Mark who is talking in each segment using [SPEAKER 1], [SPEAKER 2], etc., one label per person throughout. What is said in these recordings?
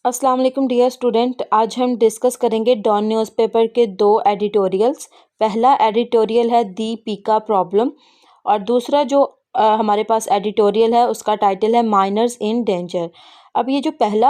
[SPEAKER 1] अस्सलाम वालेकुम dear student. आज हम डिस्कस करेंगे डॉन न्यूज़पेपर के दो एडिटोरियल्स। पहला एडिटोरियल है दी पीका प्रॉब्लम और दूसरा जो हमारे पास एडिटोरियल है उसका टाइटल है माइनर्स इन डेंजर। अब ये जो पहला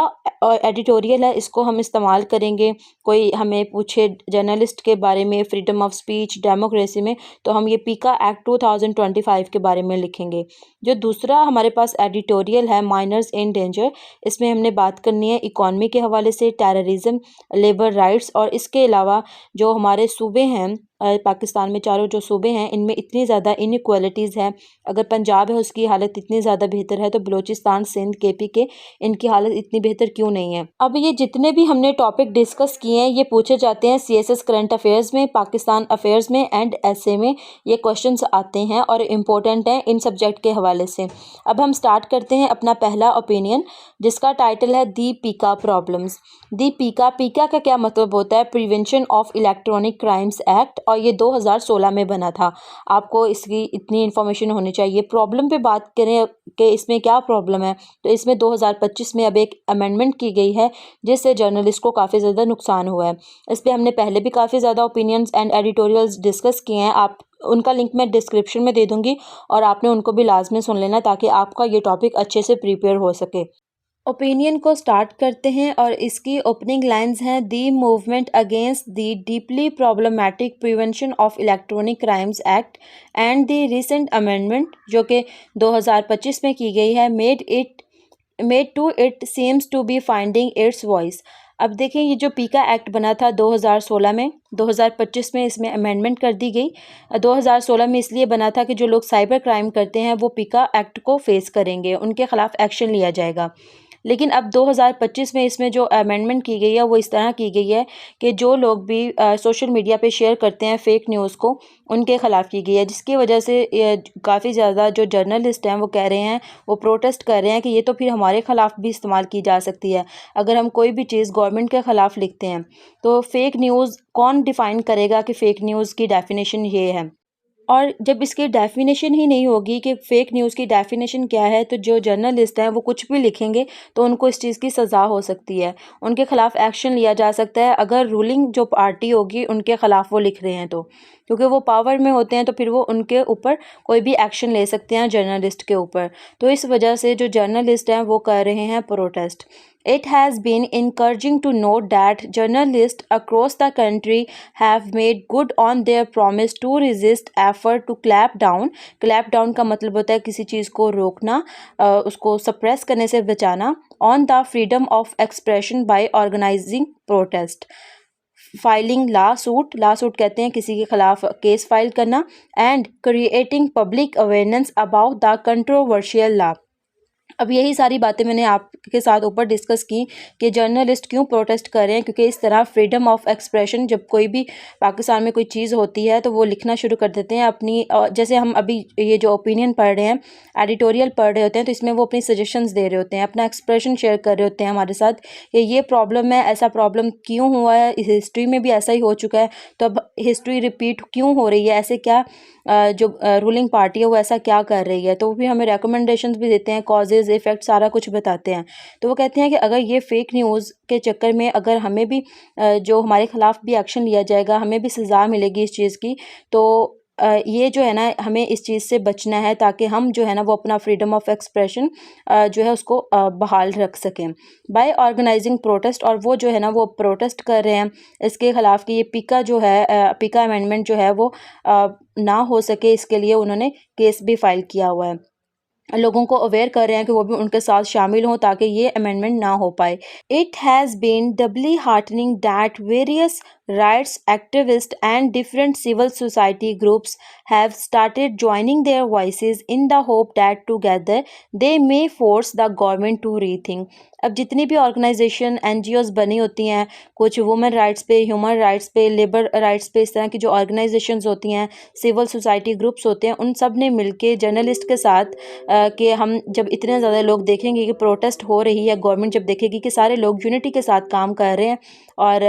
[SPEAKER 1] एडिटोरियल है इसको हम इस्तेमाल करेंगे, कोई हमें पूछे जर्नलिस्ट के बारे में, फ्रीडम ऑफ स्पीच, डेमोक्रेसी में, तो हम ये पीका एक्ट 2025 के बारे में लिखेंगे। जो दूसरा हमारे पास एडिटोरियल है माइनर्स इन डेंजर, इसमें हमने बात करनी है इकॉनमी के हवाले से, टेररिज्म, लेबर राइट्स और इसके अलावा जो हमारे सूबे हैं पाकिस्तान में चारों जो सूबे हैं इनमें इतनी ज़्यादा इनइक्वालिटीज़ है। अगर पंजाब है उसकी हालत इतनी ज़्यादा बेहतर है तो बलूचिस्तान, सिंध, केपी के इनकी हालत इतनी बेहतर क्यों नहीं है। अब ये जितने भी हमने टॉपिक डिस्कस किए हैं ये पूछे जाते हैं सीएसएस करंट अफेयर्स में, पाकिस्तान अफेयर्स में एंड एसए में ये क्वेश्चंस आते हैं और इम्पोर्टेंट हैं इन सब्जेक्ट के हवाले से। अब हम स्टार्ट करते हैं अपना पहला ओपिनियन जिसका टाइटल है दी पीका प्रॉब्लम्स। दी पीका का क्या मतलब होता है? Prevention of electronic crimes act, और ये 2016 में बना था। आपको इसकी इतनी इन्फॉर्मेशन होनी चाहिए। प्रॉब्लम पे बात करें कि इसमें क्या प्रॉब्लम है, तो इसमें 2025 में अब एक अमेंडमेंट की गई है जिससे जर्नलिस्ट को काफ़ी ज़्यादा नुकसान हुआ है। इस पर हमने पहले भी काफ़ी ज़्यादा ओपिनियंस एंड एडिटोरियल्स डिस्कस किए हैं। आप उनका लिंक मैं डिस्क्रिप्शन में दे दूँगी और आपने उनको भी लाजमी सुन लेना ताकि आपका ये टॉपिक अच्छे से प्रिपेयर हो सके। ओपिनियन को स्टार्ट करते हैं और इसकी ओपनिंग लाइंस हैं, the movement against the deeply problematic prevention of electronic crimes act and the recent amendment जो कि 2025 में की गई है made to it seems to be finding its voice. अब देखें ये जो पीका एक्ट बना था 2016 में, 2025 में इसमें अमेंडमेंट कर दी गई। 2016 में इसलिए बना था कि जो लोग साइबर क्राइम करते हैं वो पीका एक्ट को फेस करेंगे, उनके खिलाफ एक्शन लिया जाएगा। लेकिन अब 2025 में इसमें जो अमेंडमेंट की गई है वो इस तरह की गई है कि जो लोग भी सोशल मीडिया पे शेयर करते हैं फेक न्यूज़ को, उनके ख़िलाफ़ की गई है, जिसकी वजह से काफ़ी ज़्यादा जो जर्नलिस्ट हैं वो कह रहे हैं, वो प्रोटेस्ट कर रहे हैं कि ये तो फिर हमारे ख़िलाफ़ भी इस्तेमाल की जा सकती है। अगर हम कोई भी चीज़ गवर्नमेंट के ख़िलाफ़ लिखते हैं तो फ़ेक न्यूज़ कौन डिफ़ाइन करेगा कि फ़ेक न्यूज़ की डेफिनेशन ये है। और जब इसकी डेफिनेशन ही नहीं होगी कि फ़ेक न्यूज़ की डेफिनेशन क्या है, तो जो जर्नलिस्ट हैं वो कुछ भी लिखेंगे तो उनको इस चीज़ की सज़ा हो सकती है, उनके ख़िलाफ़ एक्शन लिया जा सकता है अगर रूलिंग जो पार्टी होगी उनके ख़िलाफ़ वो लिख रहे हैं तो, क्योंकि वो पावर में होते हैं तो फिर वो उनके ऊपर कोई भी एक्शन ले सकते हैं जर्नलिस्ट के ऊपर। तो इस वजह से जो जर्नलिस्ट हैं वो कर रहे हैं protest. It has been encouraging to note that journalists across the country have made good on their promise to resist effort to clamp down. Clamp down का मतलब होता है किसी चीज़ को रोकना, उसको सप्रेस करने से बचाना, on the freedom of expression by organizing protest. Filing lawsuit कहते हैं किसी के खिलाफ केस फाइल करना, and creating public awareness about the controversial law. अब यही सारी बातें मैंने आपके साथ ऊपर डिस्कस की कि जर्नलिस्ट क्यों प्रोटेस्ट कर रहे हैं, क्योंकि इस तरह फ्रीडम ऑफ एक्सप्रेशन, जब कोई भी पाकिस्तान में कोई चीज़ होती है तो वो लिखना शुरू कर देते हैं अपनी, जैसे हम अभी ये जो ओपिनियन पढ़ रहे हैं, एडिटोरियल पढ़ रहे होते हैं, तो इसमें वो अपनी सजेशंस दे रहे होते हैं, अपना एक्सप्रेशन शेयर कर रहे होते हैं हमारे साथ कि ये प्रॉब्लम है, ऐसा प्रॉब्लम क्यों हुआ है, इस हिस्ट्री में भी ऐसा ही हो चुका है, तो अब हिस्ट्री रिपीट क्यों हो रही है, ऐसे क्या जो रूलिंग पार्टी है वो ऐसा क्या कर रही है। तो वो भी हमें रिकमेंडेशंस भी देते हैं, कॉजेज़, इफ़ेक्ट सारा कुछ बताते हैं। तो वो कहते हैं कि अगर ये फ़ेक न्यूज़ के चक्कर में अगर हमें भी जो हमारे ख़िलाफ़ भी एक्शन लिया जाएगा, हमें भी सज़ा मिलेगी इस चीज़ की, तो ये जो है ना हमें इस चीज़ से बचना है ताकि हम जो है ना वो अपना फ्रीडम ऑफ एक्सप्रेशन जो है उसको बहाल रख सकें बाय ऑर्गेनाइजिंग प्रोटेस्ट। और वो जो है ना वो प्रोटेस्ट कर रहे हैं इसके ख़िलाफ़ कि ये पीका जो है पीका अमेंडमेंट जो है वो ना हो सके, इसके लिए उन्होंने केस भी फाइल किया हुआ है। लोगों को अवेयर कर रहे हैं कि वो भी उनके साथ शामिल हों ताकि ये अमेंडमेंट ना हो पाए। It has been doubly heartening that various rights activists and different civil society groups have started joining their voices in the hope that together they may force the government to rethink। अब जितनी भी organisation NGOs बनी होती हैं, कुछ women rights पे, human rights पे, labour rights पे, इस तरह की जो ऑर्गेनाइजेशंस होती हैं, सिविल सोसाइटी ग्रुप्स होते हैं, उन सब ने मिलके जर्नलिस्ट के साथ कि हम जब इतने ज़्यादा लोग देखेंगे कि प्रोटेस्ट हो रही है, गवर्नमेंट जब देखेगी कि सारे लोग यूनिटी के साथ काम कर रहे हैं और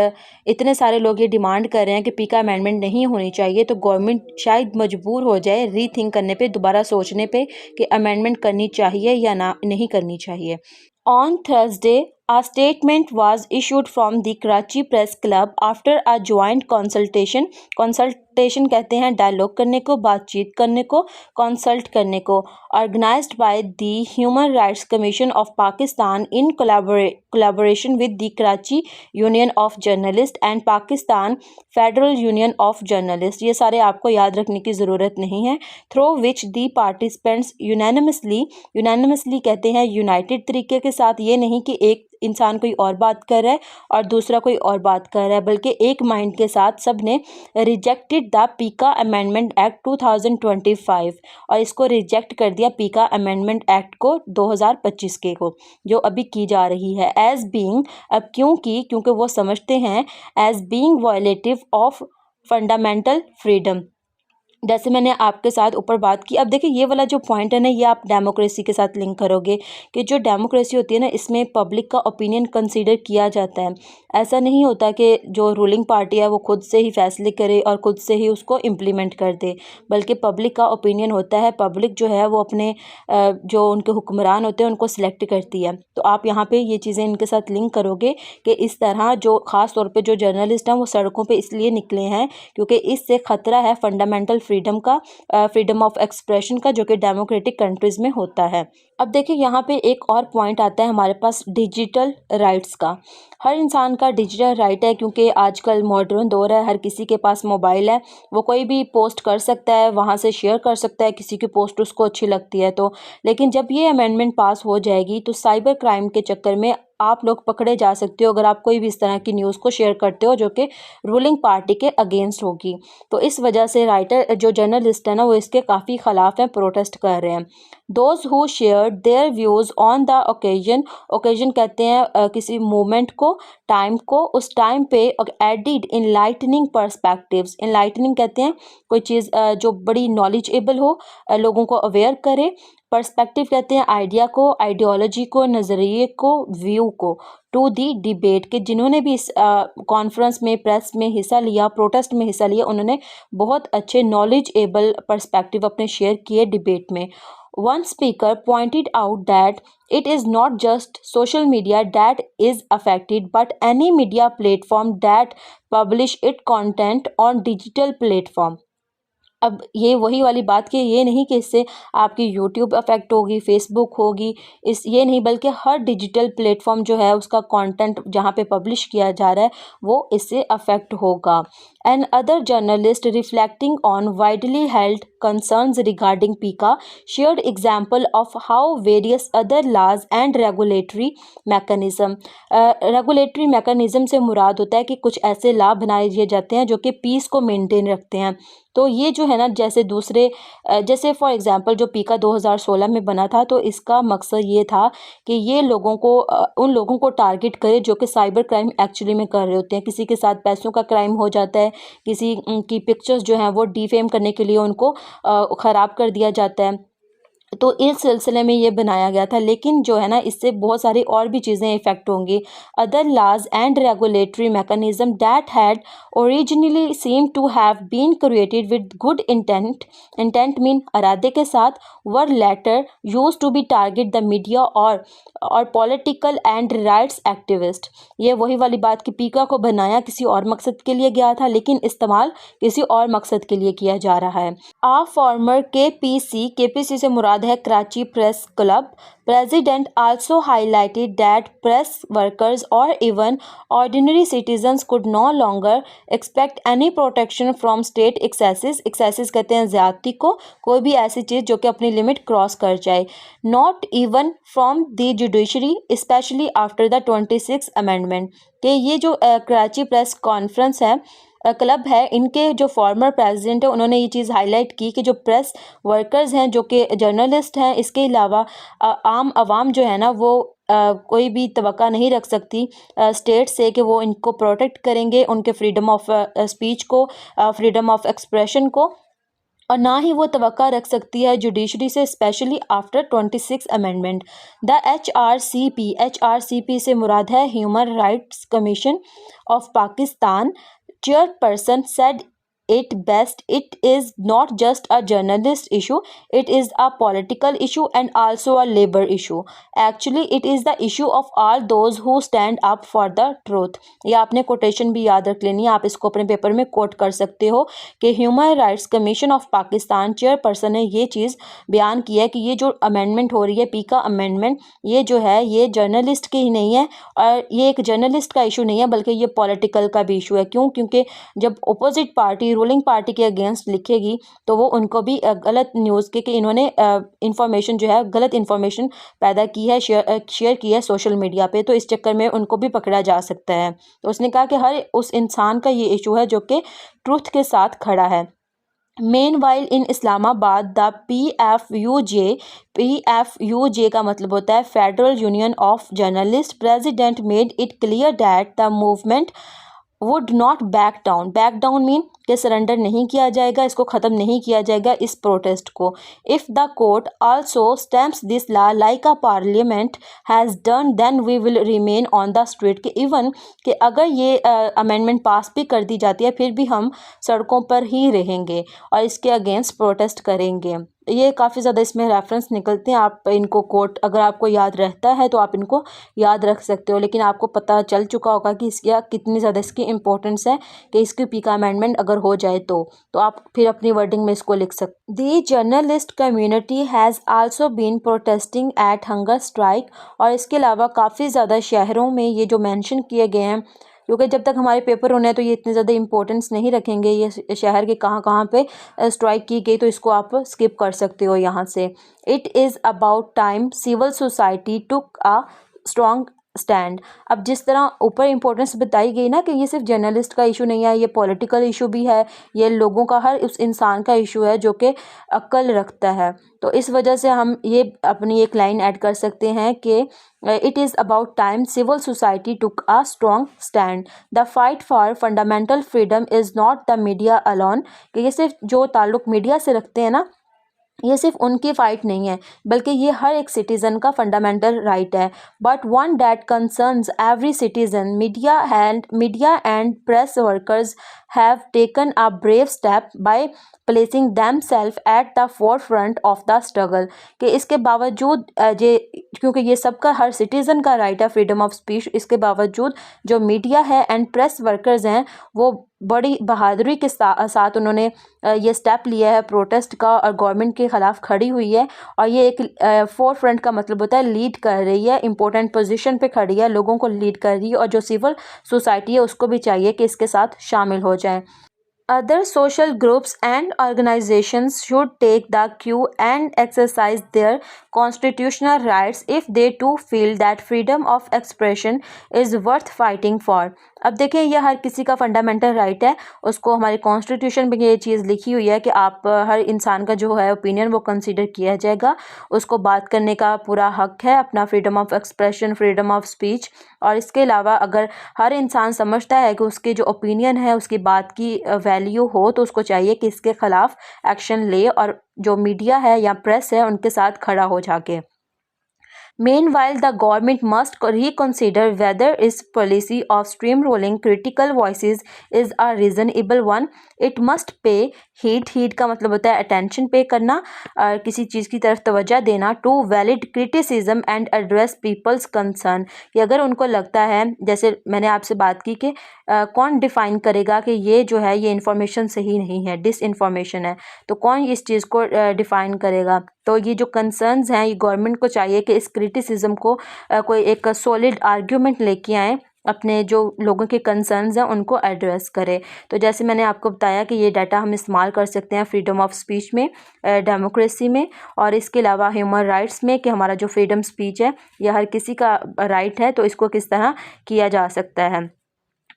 [SPEAKER 1] इतने सारे लोग ये डिमांड कर रहे हैं कि पीका अमेंडमेंट नहीं होनी चाहिए, तो गवर्नमेंट शायद मजबूर हो जाए रीथिंक करने पे, दोबारा सोचने पे कि अमेंडमेंट करनी चाहिए या ना नहीं करनी चाहिए। On Thursday, A statement was issued from the Karachi Press Club after a joint consultation. Consultation कहते हैं डायलॉग करने को, बातचीत करने को, कंसल्ट करने को. Organised by the human rights commission of Pakistan in collaboration with the Karachi union of journalist and Pakistan federal union of journalist. ये सारे आपको याद रखने की ज़रूरत नहीं है. Through which the participants unanimously कहते हैं यूनाइटेड तरीके के साथ. ये नहीं कि एक इंसान कोई और बात कर रहा है और दूसरा कोई और बात कर रहा है, बल्कि एक माइंड के साथ सब ने रिजेक्टेड द पीका अमेंडमेंट एक्ट 2025 और इसको रिजेक्ट कर दिया पीका अमेंडमेंट एक्ट को 2025 के को, जो अभी की जा रही है. एज बीइंग, अब क्योंकि वो समझते हैं as being violative of fundamental freedom. जैसे मैंने आपके साथ ऊपर बात की. अब देखिए ये वाला जो पॉइंट है ना, ये आप डेमोक्रेसी के साथ लिंक करोगे कि जो डेमोक्रेसी होती है ना, इसमें पब्लिक का ओपिनियन कंसीडर किया जाता है. ऐसा नहीं होता कि जो रूलिंग पार्टी है वो खुद से ही फैसले करे और खुद से ही उसको इम्प्लीमेंट कर दे, बल्कि पब्लिक का ओपिनियन होता है. पब्लिक जो है वो अपने जो उनके हुक्मरान होते हैं उनको सिलेक्ट करती है. तो आप यहाँ पे ये चीज़ें इनके साथ लिंक करोगे कि इस तरह जो ख़ास तौर पे जो जर्नलिस्ट हैं वो सड़कों पे इसलिए निकले हैं क्योंकि इससे ख़तरा है फंडामेंटल फ्रीडम का, फ्रीडम ऑफ एक्सप्रेशन का, जो कि डेमोक्रेटिक कंट्रीज़ में होता है. अब देखिए यहाँ पे एक और पॉइंट आता है हमारे पास डिजिटल राइट्स का. हर इंसान का डिजिटल राइट है क्योंकि आजकल मॉडर्न दौर है, हर किसी के पास मोबाइल है, वो कोई भी पोस्ट कर सकता है, वहाँ से शेयर कर सकता है किसी की पोस्ट उसको अच्छी लगती है तो. लेकिन जब ये अमेंडमेंट पास हो जाएगी तो साइबर क्राइम के चक्कर में आप लोग पकड़े जा सकते हो अगर आप कोई भी इस तरह की न्यूज़ को शेयर करते हो जो कि रूलिंग पार्टी के अगेंस्ट होगी. तो इस वजह से राइटर जो जर्नलिस्ट है ना वो इसके काफ़ी ख़िलाफ़ हैं, प्रोटेस्ट कर रहे हैं. Those who share their views on the occasion कहते हैं किसी मोमेंट को, टाइम को, उस टाइम पे एडिड इनलाइटनिंग पर्सपेक्टिव्स. इनलाइटनिंग कहते हैं कोई चीज़ जो बड़ी नॉलेजेबल हो, लोगों को अवेयर करे. पर्सपेक्टिव कहते हैं आइडिया को, आइडियोलॉजी को, नज़रिए को, व्यू को. टू दी डिबेट के जिन्होंने भी इस कॉन्फ्रेंस में, प्रेस में हिस्सा लिया, प्रोटेस्ट में हिस्सा लिया, उन्होंने बहुत अच्छे नॉलेजेबल पर्सपेक्टिव अपने शेयर किए डिबेट में. One speaker pointed out that it is not just social media that is affected, but any media platform that publish its content on digital platform. अब ये वही वाली बात कि ये नहीं कि इससे आपकी यूट्यूब अफेक्ट होगी, फेसबुक होगी, इस ये नहीं, बल्कि हर डिजिटल प्लेटफॉर्म जो है उसका कंटेंट जहाँ पे पब्लिश किया जा रहा है वो इससे अफेक्ट होगा. And other journalist reflecting on widely held concerns regarding PICA shared example of how various other laws and regulatory mechanism से मुराद होता है कि कुछ ऐसे लॉ बनाए दिए जाते हैं जो कि पीस को मेंटेन रखते हैं. तो ये जो है ना, जैसे दूसरे जैसे फॉर एग्जांपल जो पीका 2016 में बना था, तो इसका मकसद ये था कि ये लोगों को उन लोगों को टारगेट करे जो कि साइबर क्राइम एक्चुअली में कर रहे होते हैं. किसी के साथ पैसों का क्राइम हो जाता है, किसी की पिक्चर्स जो हैं वो डिफेम करने के लिए उनको ख़राब कर दिया जाता है. तो इस सिलसिले में ये बनाया गया था. लेकिन जो है ना, इससे बहुत सारी और भी चीज़ें इफ़ेक्ट होंगी. Other laws and regulatory mechanism that had originally seem to have been created with good intent mean इरादे के साथ, were later used to be target the media और पॉलिटिकल एंड राइट्स एक्टिविस्ट. ये वही वाली बात कि पीका को बनाया किसी और मकसद के लिए गया था, लेकिन इस्तेमाल किसी और मकसद के लिए किया जा रहा है. आ फॉर्मर केपीसी से मुराद है Karachi press club president also highlighted that press workers or even ordinary citizens could no longer expect any protection from state excesses कहते हैं ज़्यादती को, कोई भी ऐसी चीज़ जो कि अपनी लिमिट क्रॉस कर जाए. not even from the judiciary especially after the 26th amendment. कि ये जो कराची प्रेस कॉन्फ्रेंस है, क्लब है, इनके जो फॉर्मर प्रेसिडेंट है उन्होंने ये चीज़ हाईलाइट की कि जो प्रेस वर्कर्स हैं, जो कि जर्नलिस्ट हैं, इसके अलावा आम आवाम जो है ना वो कोई भी तवक्का नहीं रख सकती स्टेट से कि वो इनको प्रोटेक्ट करेंगे, उनके फ्रीडम ऑफ स्पीच को, फ्रीडम ऑफ एक्सप्रेशन को, और ना ही वो तवक्का रख सकती है जुडिशरी से, specially after 26 amendment. The HRCP से मुराद है human rights commission of Pakistan. Chairperson said it best, it is not just a journalist issue, it is a political issue and also a labor issue. Actually it is the issue of all those who stand up for the truth. ये आपने quotation भी याद रख लेनी है, आप इसको अपने पेपर में कोट कर सकते हो कि human rights commission of Pakistan chairperson ने ये चीज़ बयान की है कि ये जो अमेंडमेंट हो रही है पीका अमेंडमेंट, ये जो है ये जर्नलिस्ट की ही नहीं है और ये एक जर्नलिस्ट का इशू नहीं है बल्कि ये पॉलिटिकल का भी इशू है। क्यों? क्योंकि जब अपोजिट पार्टी रूलिंग पार्टी के अगेंस्ट लिखेगी तो वो उनको भी गलत न्यूज़ के कि इन्होंने इंफॉर्मेशन जो है गलत इंफॉर्मेशन पैदा की है, शेयर की है सोशल मीडिया पे, तो इस चक्कर में उनको भी पकड़ा जा सकता है। तो उसने कहा कि हर उस इंसान का ये इशू है जो कि ट्रुथ के साथ खड़ा है। Meanwhile in Islamabad, the PFUJ का मतलब होता है Federal Union of Journalists president made it clear that the movement would not back down. Back down mean कि सरेंडर नहीं किया जाएगा, इसको ख़त्म नहीं किया जाएगा इस प्रोटेस्ट को। If the court also stamps this law like a parliament has done then we will remain on the street. कि इवन कि अगर ये अमेंडमेंट पास भी कर दी जाती है फिर भी हम सड़कों पर ही रहेंगे और इसके अगेंस्ट प्रोटेस्ट करेंगे। ये काफ़ी ज़्यादा इसमें रेफरेंस निकलते हैं, आप इनको कोट अगर आपको याद रहता है तो आप इनको याद रख सकते हो, लेकिन आपको पता चल चुका होगा कि इसकी कितनी ज़्यादा इसकी इंपॉर्टेंस है कि इसकी पीका अमेंडमेंट अगर हो जाए तो आप फिर अपनी वर्डिंग में इसको लिख सकते। The journalist community has also been protesting at hunger strike. और इसके अलावा काफ़ी ज़्यादा शहरों में ये जो मेंशन किए गए हैं, क्योंकि जब तक हमारे पेपर होने हैं तो ये इतनी ज़्यादा इंपॉर्टेंस नहीं रखेंगे ये शहर के कहाँ कहाँ पे स्ट्राइक की गई, तो इसको आप स्किप कर सकते हो यहाँ से। It is about time civil society took a strong stand. अब जिस तरह ऊपर इंपॉर्टेंस बताई गई ना कि ये सिर्फ जर्नलिस्ट का इशू नहीं है, ये पॉलिटिकल इशू भी है, ये लोगों का हर उस इंसान का इशू है जो कि अक्ल रखता है। तो इस वजह से हम ये अपनी एक लाइन ऐड कर सकते हैं कि it is about time civil society took a strong stand. The fight for fundamental freedom is not the media alone. कि ये सिर्फ जो ताल्लुक़ मीडिया से रखते हैं ना, ये सिर्फ उनकी फ़ाइट नहीं है बल्कि ये हर एक सिटीज़न का फंडामेंटल राइट है। But one that concerns every citizen, media and press workers have taken a brave step by placing themselves at the forefront of the struggle. कि इसके बावजूद क्योंकि ये सबका हर सिटीज़न का राइट है फ्रीडम ऑफ स्पीच, इसके बावजूद जो मीडिया है एंड प्रेस वर्कर्स हैं वो बड़ी बहादुरी के साथ उन्होंने ये स्टेप लिया है प्रोटेस्ट का और गवर्नमेंट के ख़िलाफ़ खड़ी हुई है। और ये एक फोर फ्रंट का मतलब होता है लीड कर रही है, इंपॉर्टेंट पोजीशन पे खड़ी है, लोगों को लीड कर रही है, और जो सिविल सोसाइटी है उसको भी चाहिए कि इसके साथ शामिल हो जाए। Other social groups and organizations should take the cue and exercise their constitutional rights if they too feel that freedom of expression is worth fighting for. अब देखें यह हर किसी का फंडामेंटल राइट है, उसको हमारे कॉन्स्टिट्यूशन में ये चीज़ लिखी हुई है कि आप हर इंसान का जो है ओपिनियन वो कंसीडर किया जाएगा, उसको बात करने का पूरा हक है, अपना freedom of expression, freedom of speech. और इसके अलावा अगर हर इंसान समझता है कि उसके जो ओपिनियन है उसकी बात की वैल्यू हो तो उसको चाहिए कि इसके ख़िलाफ़ एक्शन ले और जो मीडिया है या प्रेस है उनके साथ खड़ा हो जाके। Meanwhile, the government must reconsider whether its policy of steamrolling critical voices is a reasonable one. It must pay heed. Heed का मतलब होता है attention pay करना, किसी चीज़ की तरफ तवज्जो देना, to valid criticism and address people's concern। कि अगर उनको लगता है, जैसे मैंने आपसे बात की कि कौन डिफ़ाइन करेगा कि ये जो है ये इन्फॉर्मेशन सही नहीं है, डिस इन्फॉर्मेशन है, तो कौन इस चीज़ को डिफ़ाइन करेगा। तो ये जो कंसर्न्स हैं ये गवर्नमेंट को चाहिए कि इस क्रिटिसिज्म को कोई एक सॉलिड आर्ग्यूमेंट लेके आएँ, अपने जो लोगों के कंसर्न्स हैं उनको एड्रेस करे। तो जैसे मैंने आपको बताया कि ये डाटा हम इस्तेमाल कर सकते हैं फ्रीडम ऑफ स्पीच में, डेमोक्रेसी में, और इसके अलावा ह्यूमन राइट्स में कि हमारा जो फ्रीडम स्पीच है यह हर किसी का राइट है, तो इसको किस तरह किया जा सकता है।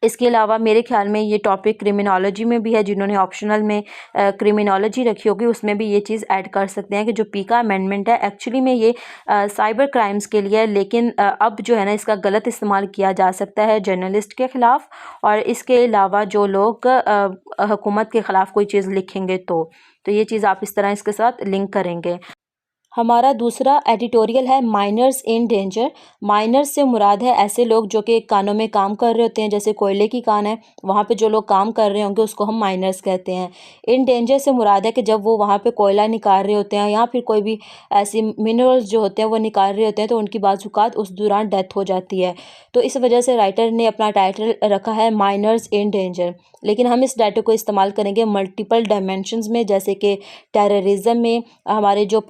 [SPEAKER 1] इसके अलावा मेरे ख्याल में ये टॉपिक क्रिमिनोलॉजी में भी है, जिन्होंने ऑप्शनल में क्रिमिनोलॉजी रखी होगी उसमें भी ये चीज़ ऐड कर सकते हैं कि जो पीका अमेंडमेंट है एक्चुअली में ये साइबर क्राइम्स के लिए है, लेकिन अब जो है ना इसका गलत इस्तेमाल किया जा सकता है जर्नलिस्ट के ख़िलाफ़, और इसके अलावा जो लोग हुकूमत के ख़िलाफ़ कोई चीज़ लिखेंगे तो ये चीज़ आप इस तरह इसके साथ लिंक करेंगे। हमारा दूसरा एडिटोरियल है माइनर्स इन डेंजर। माइनर्स से मुराद है ऐसे लोग जो कि कानों में काम कर रहे होते हैं, जैसे कोयले की कान है, वहाँ पे जो लोग काम कर रहे होंगे उसको हम माइनर्स कहते हैं। इन डेंजर से मुराद है कि जब वो वहाँ पे कोयला निकाल रहे होते हैं या फिर कोई भी ऐसी मिनरल्स जो होते हैं वो निकाल रहे होते हैं, तो उनकी बाज़-औक़ात उस दौरान डेथ हो जाती है। तो इस वजह से राइटर ने अपना टाइटल रखा है माइनर्स इन डेंजर। लेकिन हम इस डाटा को इस्तेमाल करेंगे मल्टीपल डायमेंशंस में, जैसे कि टेररिज्म में हमारे जो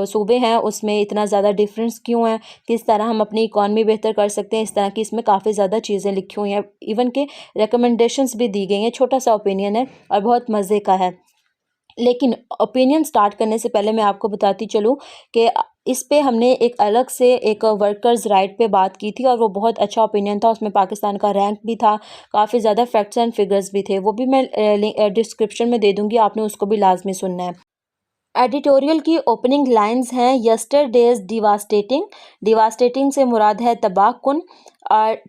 [SPEAKER 1] सूबे हैं उसमें इतना ज़्यादा डिफरेंस क्यों है, किस तरह हम अपनी इकॉनमी बेहतर कर सकते हैं, इस तरह की इसमें काफ़ी ज़्यादा चीज़ें लिखी हुई हैं। इवन के रिकमेंडेशंस भी दी गई हैं। छोटा सा ओपिनियन है और बहुत मज़े का है। लेकिन ओपिनियन स्टार्ट करने से पहले मैं आपको बताती चलूँ कि इस पे हमने एक अलग से एक वर्कर्स राइट पे बात की थी और वो बहुत अच्छा ओपिनियन था। उसमें पाकिस्तान का रैंक भी था, काफ़ी ज़्यादा फैक्ट्स एंड फिगर्स भी थे। वो भी मैं डिस्क्रिप्शन में दे दूँगी, आपने उसको भी लाज़मी सुनना है। एडिटोरियल की ओपनिंग लाइंस हैं यस्टरडेज डिवास्टेटिंग। डिवास्टेटिंग से मुराद है तबाहकुन।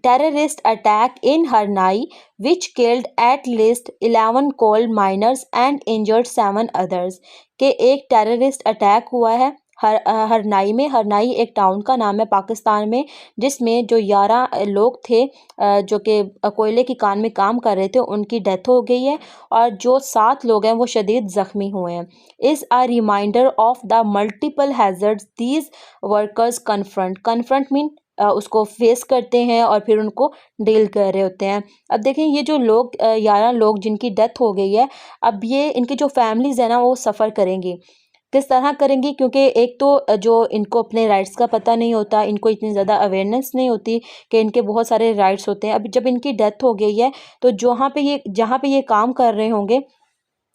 [SPEAKER 1] Terrorist attack in Harnai which killed at least 11 coal miners and injured 7 others. के एक टेररिस्ट अटैक हुआ है हरनाई में। हरनाई एक टाउन का नाम है पाकिस्तान में, जिसमें जो 11 लोग थे जो कि कोयले की कान में काम कर रहे थे, उनकी डेथ हो गई है और जो 7 लोग हैं वो शदीद ज़ख्मी हुए हैं। Is a reminder of the multiple hazards these workers confront. Confront mean उसको फेस करते हैं और फिर उनको डील कर रहे होते हैं। अब देखें ये जो लोग 11 लोग जिनकी डेथ हो गई है, अब ये इनकी जो फैमिलीज़ है ना वो सफ़र करेंगी। किस तरह करेंगी, क्योंकि एक तो जो इनको अपने राइट्स का पता नहीं होता, इनको इतनी ज़्यादा अवेयरनेस नहीं होती कि इनके बहुत सारे राइट्स होते हैं। अब जब इनकी डेथ हो गई है तो जहाँ पे ये काम कर रहे होंगे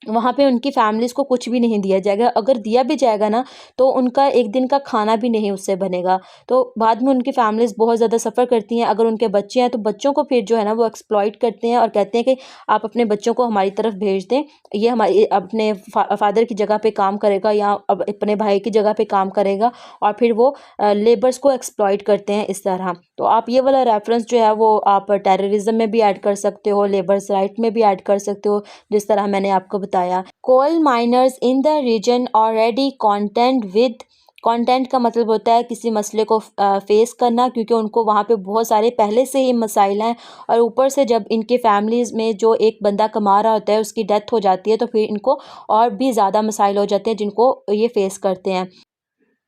[SPEAKER 1] वहाँ पे उनकी फैमिलीज़ को कुछ भी नहीं दिया जाएगा। अगर दिया भी जाएगा ना तो उनका एक दिन का खाना भी नहीं उससे बनेगा। तो बाद में उनकी फैमिलीज़ बहुत ज़्यादा सफ़र करती हैं। अगर उनके बच्चे हैं तो बच्चों को फिर जो है ना वो एक्सप्लॉइट करते हैं और कहते हैं कि आप अपने बच्चों को हमारी तरफ भेज दें, ये हमारी अपने फादर की जगह पे काम करेगा या अब अपने भाई की जगह पे काम करेगा, और फिर वो लेबर्स को एक्सप्लॉइट करते हैं इस तरह। तो आप ये वाला रेफरेंस जो है वो आप टेररिज्म में भी ऐड कर सकते हो, लेबर्स राइट में भी ऐड कर सकते हो, जिस तरह मैंने आपको बताया। Coal miners in the region already content with. Content का मतलब होता है किसी मसले को फेस करना, क्योंकि उनको वहाँ पे बहुत सारे पहले से ही मसाइल हैं और ऊपर से जब इनके फैमिलीज़ में जो एक बंदा कमा रहा होता है उसकी डेथ हो जाती है तो फिर इनको और भी ज़्यादा मसाइल हो जाते हैं जिनको ये फेस करते हैं।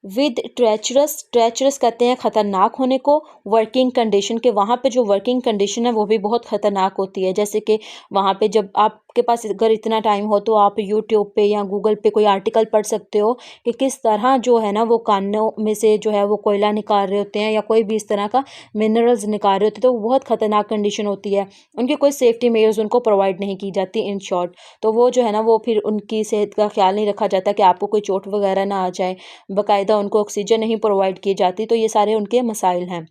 [SPEAKER 1] With treacherous. ट्रेचरस कहते हैं ख़तरनाक होने को। वर्किंग कंडीशन के वहाँ पे जो वर्किंग कंडीशन है वो भी बहुत ख़तरनाक होती है। जैसे कि वहाँ पे जब आपके पास अगर इतना टाइम हो तो आप यूट्यूब पे या गूगल पे कोई आर्टिकल पढ़ सकते हो कि किस तरह जो है ना वो कानों में से जो है वो कोयला निकाल रहे होते हैं या कोई भी इस तरह का मिनरल्स निकाल रहे होते हैं, तो वो बहुत ख़तरनाक कंडीशन होती है। उनकी कोई सेफ्टी मेजर्स उनको प्रोवाइड नहीं की जाती इन शॉर्ट। तो वो जो है ना वो फिर उनकी सेहत का ख्याल नहीं रखा जाता कि आपको कोई चोट वगैरह ना आ जाए, बाकायदा उनको ऑक्सीजन नहीं प्रोवाइड की जाती। तो ये सारे उनके मसाइल हैं।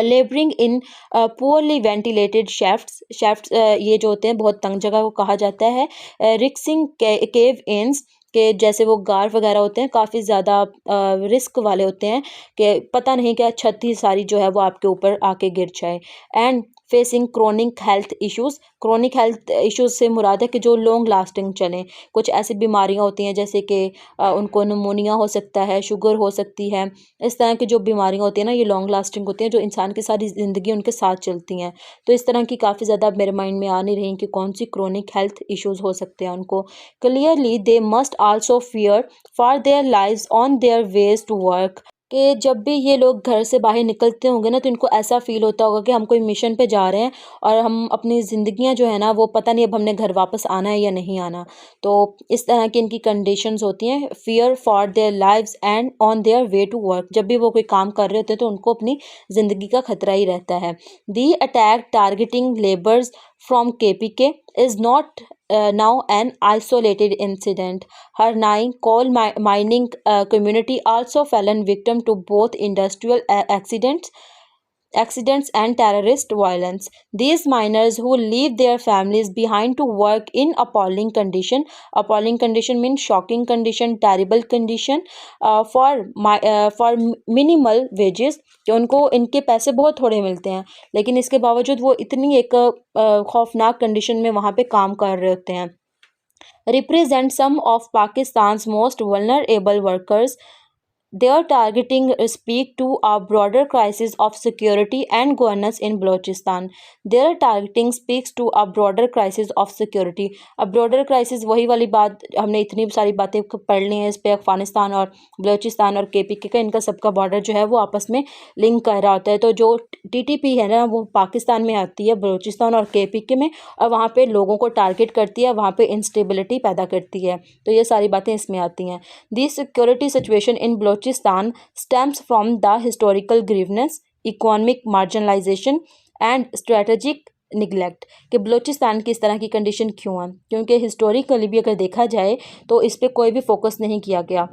[SPEAKER 1] लेबरिंग इन पुअरली वेंटिलेटेड शेफ्ट्स ये जो होते हैं बहुत तंग जगह को कहा जाता है। रिक्सिंग केव इंस के जैसे वो गार वगैरह होते हैं काफ़ी ज़्यादा रिस्क वाले होते हैं कि पता नहीं क्या छत ही सारी जो है वो आपके ऊपर आके गिर जाए। And facing chronic health issues. Chronic health issues से मुराद है कि जो लॉन्ग लास्टिंग चलें। कुछ ऐसी बीमारियां होती हैं जैसे कि उनको निमोनिया हो सकता है, शुगर हो सकती है। इस तरह की जो बीमारियां होती हैं ना ये लॉन्ग लास्टिंग होती हैं, जो इंसान की सारी ज़िंदगी उनके साथ चलती हैं। तो इस तरह की काफ़ी ज़्यादा मेरे माइंड में आ नहीं रही कि कौन सी क्रोनिक हेल्थ इश्यूज़ हो सकते हैं उनको। Clearly they must also fear for their lives on their ways to work. कि जब भी ये लोग घर से बाहर निकलते होंगे ना तो इनको ऐसा फ़ील होता होगा कि हम कोई मिशन पे जा रहे हैं और हम अपनी ज़िंदगियां जो है ना वो पता नहीं अब हमने घर वापस आना है या नहीं आना। तो इस तरह की इनकी कंडीशंस होती हैं। Fear for their lives and on their way to work. जब भी वो कोई काम कर रहे होते हैं तो उनको अपनी ज़िंदगी का खतरा ही रहता है। दी attack targeting labours from KPK is not now an isolated incident. Her nine coal mining community also fallen victim to both industrial accidents and terrorist violence. These miners who leave their families behind to work in appalling condition means shocking condition, terrible condition, for minimal wages, कि उनको इनके पैसे बहुत थोड़े मिलते हैं लेकिन इसके बावजूद वो इतनी एक खौफनाक कंडीशन में वहाँ पे काम कर रहे होते हैं। Represent some of Pakistan's most vulnerable workers. Their targeting speak to a broader crisis of security and governance in Balochistan. Their targeting speaks to a broader crisis of security. अब broader crisis वही वाली बात, हमने इतनी सारी बातें पढ़ ली हैं इस पे, अफगानिस्तान और बलोचिस्तान और केपीके का, इनका सबका बॉर्डर जो है वो आपस में लिंक कर रहा होता है। तो जो टीटीपी है ना वो पाकिस्तान में आती है, बलोचिस्तान और केपीके में, और वहाँ पे लोगों को टारगेट करती है, वहाँ पे इंस्टेबिलिटी पैदा करती है। तो ये सारी बातें इसमें आती हैं। The security situation in Balochistan stems from the historical grievances, economic marginalisation and strategic neglect. कि बलोचिस्तान की इस तरह की कंडीशन क्यों है, क्योंकि हिस्टोरिकली भी अगर देखा जाए तो इस पर कोई भी फोकस नहीं किया गया।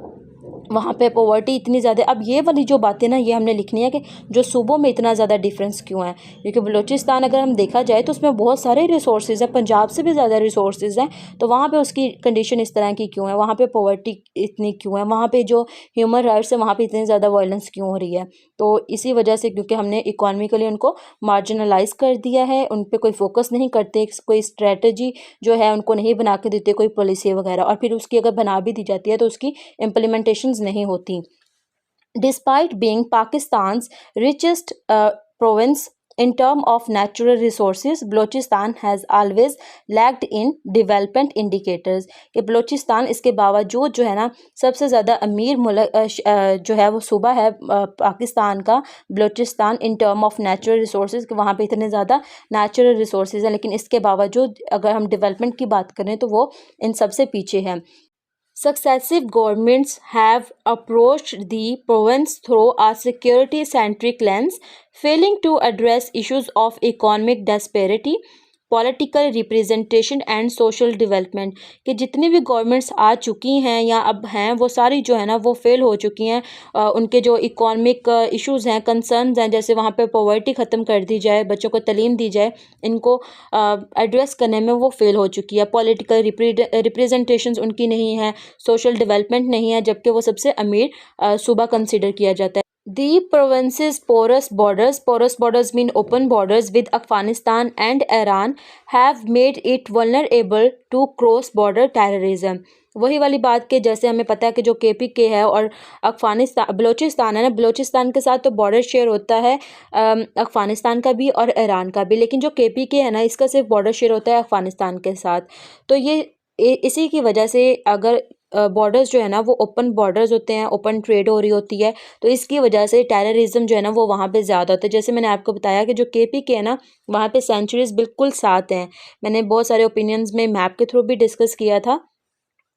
[SPEAKER 1] वहाँ पे पॉवर्टी इतनी ज़्यादा। अब ये वाली जो बातें ना ये हमने लिखनी है कि जो सूबों में इतना ज़्यादा डिफरेंस क्यों है, क्योंकि बलूचिस्तान अगर हम देखा जाए तो उसमें बहुत सारे रिसोर्सेज हैं, पंजाब से भी ज़्यादा रिसोर्सेज हैं, तो वहाँ पे उसकी कंडीशन इस तरह की क्यों है, वहाँ पे पॉवर्टी इतनी क्यों है, वहाँ पे जो ह्यूमन राइट्स है वहाँ पे इतनी ज़्यादा वायलेंस क्यों हो रही है। तो इसी वजह से, क्योंकि हमने इकोनॉमिकली उनको मार्जिनलाइज कर दिया है, उन पर कोई फोकस नहीं करते, कोई स्ट्रेटजी जो है उनको नहीं बना के देते, कोई पॉलिसी वगैरह, और फिर उसकी अगर बना भी दी जाती है तो उसकी इम्प्लीमेंटेशन नहीं होती। Despite being Pakistan's richest province in terms of natural resources, Balochistan has always lagged in development indicators. कि बलोचिस्तान इसके बावजूद जो है ना सबसे ज़्यादा अमीर मुल्क जो है वो सूबा है पाकिस्तान का, Balochistan, in term of natural resources, कि वहाँ पे इतने ज़्यादा नेचुरल रिसोर्सेज हैं, लेकिन इसके बावजूद अगर हम डेवलपमेंट की बात करें तो वो इन सबसे पीछे है। Successive governments have approached the province through a security-centric lens, failing to address issues of economic disparity, political representation and social development. कि जितनी भी गवर्नमेंट्स आ चुकी हैं या अब हैं वो सारी जो है ना वो फेल हो चुकी हैं। उनके जो इकोनॉमिक इश्यूज़ हैं, कंसर्न्स हैं, जैसे वहाँ पे पॉवर्टी ख़त्म कर दी जाए, बच्चों को तालीम दी जाए, इनको एड्रेस करने में वो फेल हो चुकी है। पॉलिटिकल रिप्रेजेंटेशंस उनकी नहीं है, सोशल डेवलपमेंट नहीं है, जबकि वो सबसे अमीर सूबा कंसिडर किया जाता है। The province's porous borders mean open borders with Afghanistan and Iran, have made it vulnerable to cross-border terrorism. वही वाली बात के जैसे हमें पता है कि जो केपीके है और अफगानिस्तान, बलोचिस्तान है ना, बलोचिस्तान के साथ तो बॉर्डर शेयर होता है अफगानिस्तान का भी और ईरान का भी, लेकिन जो केपीके है ना इसका सिर्फ बॉर्डर शेयर होता है अफगानिस्तान के साथ। तो ये इसी की वजह से अगर बॉर्डर्स जो है ना वो ओपन बॉर्डर्स होते हैं, ओपन ट्रेड हो रही होती है, तो इसकी वजह से टेररिज्म जो है ना वो वहाँ पे ज़्यादा होता है। जैसे मैंने आपको बताया कि जो केपीके है ना वहाँ पे सेंचुरीज़ बिल्कुल साथ हैं। मैंने बहुत सारे ओपिनियंस में मैप के थ्रू भी डिस्कस किया था,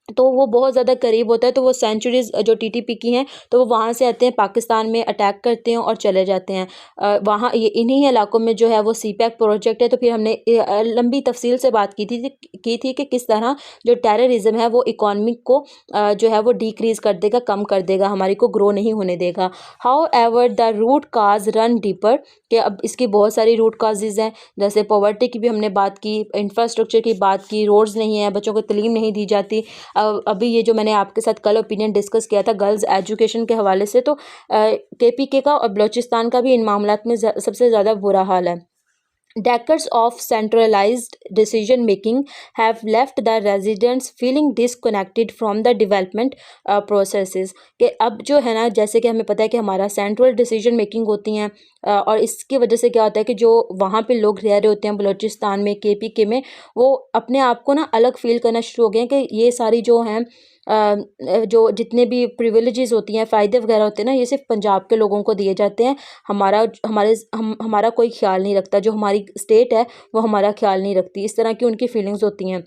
[SPEAKER 1] तो वो बहुत ज़्यादा करीब होता है, तो वो सेंचुरीज़ जो टीटीपी की हैं तो वो वहाँ से आते हैं, पाकिस्तान में अटैक करते हैं और चले जाते हैं। वहाँ ये इन्हीं इलाकों में जो है वो सीपैक प्रोजेक्ट है। तो फिर हमने लंबी तफसील से बात की थी कि किस तरह जो टेररिज्म है वो इकॉनमी को जो है वो डिक्रीज़ कर देगा, कम कर देगा, हमारी को ग्रो नहीं होने देगा। However the root cause run deeper, कि अब इसकी बहुत सारी रूट काजेज़ हैं, जैसे पॉवर्टी की भी हमने बात की, इंफ्रास्ट्रक्चर की बात की, रोड्स नहीं है, बच्चों को तालीम नहीं दी जाती। अभी ये जो मैंने आपके साथ कल ओपिनियन डिस्कस किया था गर्ल्स एजुकेशन के हवाले से, तो केपीके का और बलूचिस्तान का भी इन मामलात में सबसे ज़्यादा बुरा हाल है। Decades of centralized decision making have left the residents feeling disconnected from the development processes. कि अब जो है ना, जैसे कि हमें पता है कि हमारा सेंट्रल डिसीजन मेकिंग होती हैं, और इसकी वजह से क्या होता है कि जो वहाँ पे लोग रह रहे होते हैं बलूचिस्तान में, केपीके में, वो अपने आप को ना अलग फील करना शुरू हो गए हैं कि ये सारी जो हैं जो जितने भी प्रिविलेजेस होती हैं, फ़ायदे वगैरह होते हैं ना, ये सिर्फ पंजाब के लोगों को दिए जाते हैं। हमारा कोई ख्याल नहीं रखता, जो हमारी स्टेट है वो हमारा ख्याल नहीं रखती। इस तरह की उनकी फीलिंग्स होती हैं,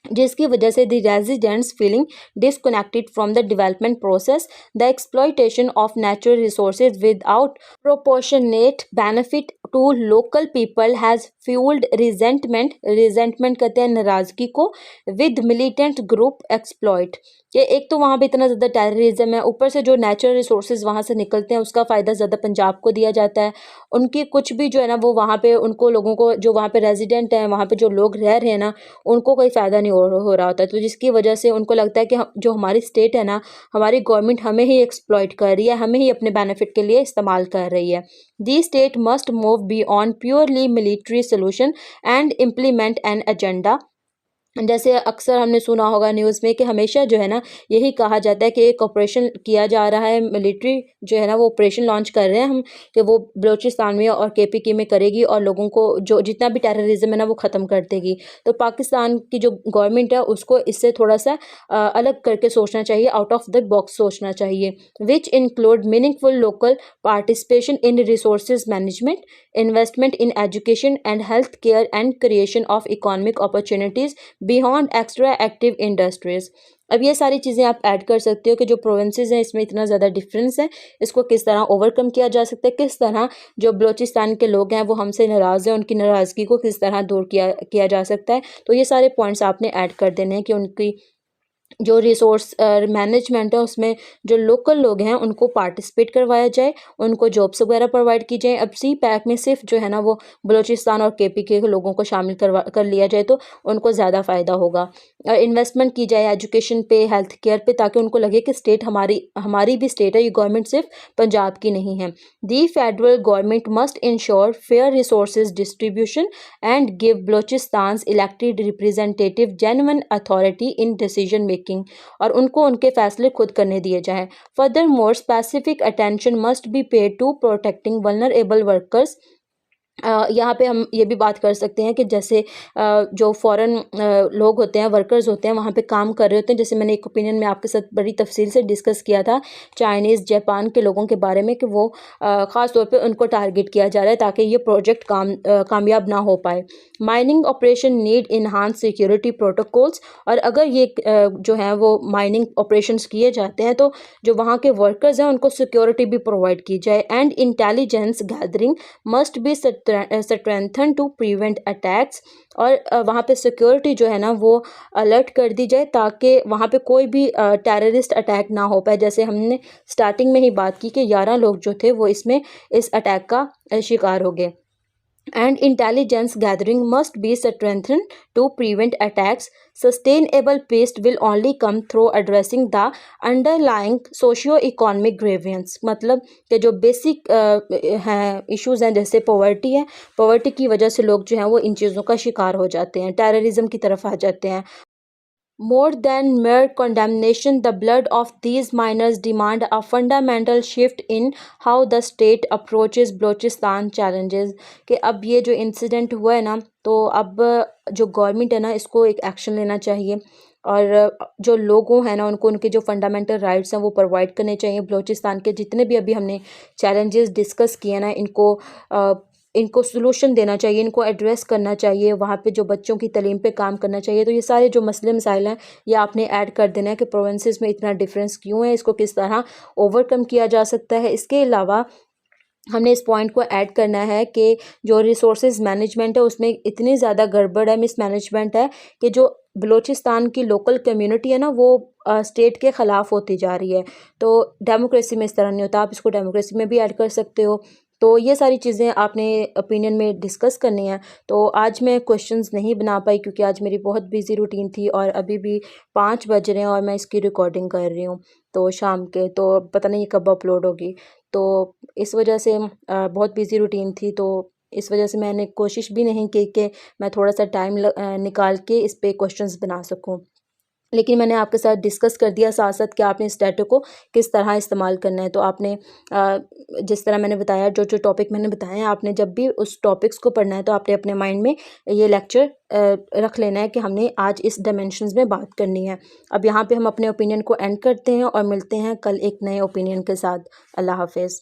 [SPEAKER 1] जिसकी वजह से the residents feeling disconnected from the development process, the exploitation of natural resources without proportionate benefit to local people has fuelled resentment कहते हैं नाराज़गी को, विद मिलिटेंट ग्रुप एक्सप्लॉयट। कि एक तो वहाँ पे इतना ज़्यादा टेररिज्म है, ऊपर से जो नेचुरल रिसोर्सेज वहाँ से निकलते हैं उसका फ़ायदा ज़्यादा पंजाब को दिया जाता है। उनकी कुछ भी जो है ना वो वहाँ पे उनको लोगों को, जो वहाँ पे रेजिडेंट हैं, वहाँ पे जो लोग रह रहे हैं ना, उनको कोई फ़ायदा नहीं हो रहा होता। तो जिसकी वजह से उनको लगता है कि जो हमारी स्टेट है ना, हमारी गवर्नमेंट हमें ही एक्सप्लॉइट कर रही है, हमें ही अपने बेनिफिट के लिए इस्तेमाल कर रही है। दी state must move beyond purely military solution and implement an agenda जैसे अक्सर हमने सुना होगा न्यूज़ में कि हमेशा जो है ना यही कहा जाता है कि एक ऑपरेशन किया जा रहा है, मिलिट्री जो है ना वो ऑपरेशन लॉन्च कर रहे हैं हम, कि वो बलूचिस्तान में और केपीके में करेगी और लोगों को जो जितना भी टेररिज्म है ना वो ख़त्म कर देगी। तो पाकिस्तान की जो गवर्नमेंट है उसको इससे थोड़ा सा अलग करके सोचना चाहिए, आउट ऑफ द बॉक्स सोचना चाहिए, which include meaningful local participation in resources management, investment in education and health care and creation of economic opportunities beyond extra active industries. अब ये सारी चीज़ें आप ऐड कर सकते हो कि जो प्रोविंसेस हैं इसमें इतना ज़्यादा डिफरेंस है, इसको किस तरह ओवरकम किया जा सकता है, किस तरह जो बलूचिस्तान के लोग हैं वो हमसे नाराज़ हैं, उनकी नाराज़गी को किस तरह दूर किया जा सकता है। तो ये सारे पॉइंट्स आपने ऐड कर देने हैं कि उनकी जो रिसोर्स मैनेजमेंट है उसमें जो लोकल लोग हैं उनको पार्टिसिपेट करवाया जाए, उनको जॉब्स वगैरह प्रोवाइड की जाए। अब सी पैक में सिर्फ जो है ना वो बलूचिस्तान और केपीके के लोगों को शामिल कर लिया जाए तो उनको ज़्यादा फ़ायदा होगा। इन्वेस्टमेंट की जाए एजुकेशन पे, हेल्थ केयर पे, ताकि उनको लगे कि स्टेट हमारी हमारी भी स्टेट है, ये गवर्नमेंट सिर्फ पंजाब की नहीं है। The federal government must ensure fair resources distribution and give Balochistan elected representative genuine authority in decision making, और उनको उनके फैसले खुद करने दिए जाएं। Further more specific attention must be paid to protecting vulnerable workers. यहाँ पे हम ये भी बात कर सकते हैं कि जैसे जो फॉरेन लोग होते हैं, वर्कर्स होते हैं, वहाँ पे काम कर रहे होते हैं, जैसे मैंने एक ओपिनियन में आपके साथ बड़ी तफसील से डिस्कस किया था चाइनीज़, जापान के लोगों के बारे में, कि वो ख़ास तौर पे उनको टारगेट किया जा रहा है ताकि ये प्रोजेक्ट कामयाब ना हो पाए। Mining operation need enhance security protocols, और अगर ये जो है वो माइनिंग ऑपरेशंस किए जाते हैं तो जो वहाँ के वर्कर्स हैं उनको सिक्योरिटी भी प्रोवाइड की जाए। And intelligence gathering must be strengthen to prevent attacks, और वहाँ पे सिक्योरिटी जो है ना वो अलर्ट कर दी जाए ताकि वहाँ पे कोई भी टेररिस्ट अटैक ना हो पाए। जैसे हमने स्टार्टिंग में ही बात की कि 11 लोग जो थे वो इस अटैक का शिकार हो गए। And intelligence gathering must be strengthened to prevent attacks. Sustainable peace will only come through addressing the underlying socio-economic grievance, मतलब कि जो बेसिक हैं इश्यूज हैं, जैसे पॉवर्टी है, पॉवर्टी की वजह से लोग जो हैं वो इन चीज़ों का शिकार हो जाते हैं, टेररिज्म की तरफ आ जाते हैं। More than mere condemnation, the blood of these miners demand a fundamental shift in how the state approaches Balochistan challenges। कि अब ये जो इंसिडेंट हुआ है ना, तो अब जो गवर्नमेंट है ना इसको एक एक्शन लेना चाहिए, और जो लोगों हैं ना उनको उनके जो फंडामेंटल राइट्स हैं वो प्रोवाइड करने चाहिए। बलूचिस्तान के जितने भी अभी हमने चैलेंजेस डिस्कस किए ना, इनको सलूशन देना चाहिए, इनको एड्रेस करना चाहिए, वहाँ पे जो बच्चों की तालीम पे काम करना चाहिए। तो ये सारे जो मसले मसाइल हैं ये आपने ऐड कर देना है कि प्रोविंसेस में इतना डिफरेंस क्यों है, इसको किस तरह ओवरकम किया जा सकता है। इसके अलावा हमने इस पॉइंट को ऐड करना है कि जो रिसोर्सेज मैनेजमेंट है उसमें इतनी ज़्यादा गड़बड़ है, मिसमैनेजमेंट है, कि जो बलूचिस्तान की लोकल कम्युनिटी है ना वो स्टेट के ख़िलाफ़ होती जा रही है। तो डेमोक्रेसी में इस तरह नहीं होता, आप इसको डेमोक्रेसी में भी ऐड कर सकते हो। तो ये सारी चीज़ें आपने ओपिनियन में डिस्कस करनी है। तो आज मैं क्वेश्चंस नहीं बना पाई क्योंकि आज मेरी बहुत बिजी रूटीन थी, और अभी भी 5 बज रहे हैं और मैं इसकी रिकॉर्डिंग कर रही हूँ तो शाम के, तो पता नहीं कब अपलोड होगी। तो इस वजह से बहुत बिजी रूटीन थी, तो इस वजह से मैंने कोशिश भी नहीं की कि मैं थोड़ा सा टाइम निकाल के इस पे क्वेश्चंस बना सकूँ। लेकिन मैंने आपके साथ डिस्कस कर दिया साथ साथ कि आपने इस डाटा को किस तरह इस्तेमाल करना है। तो आपने जिस तरह मैंने बताया, जो जो टॉपिक मैंने बताए हैं, आपने जब भी उस टॉपिक्स को पढ़ना है तो आपने अपने माइंड में ये लेक्चर रख लेना है कि हमने आज इस डायमेंशंस में बात करनी है। अब यहाँ पे हम अपने ओपिनियन को एंड करते हैं और मिलते हैं कल एक नए ओपिनियन के साथ। अल्लाह हाफिज़।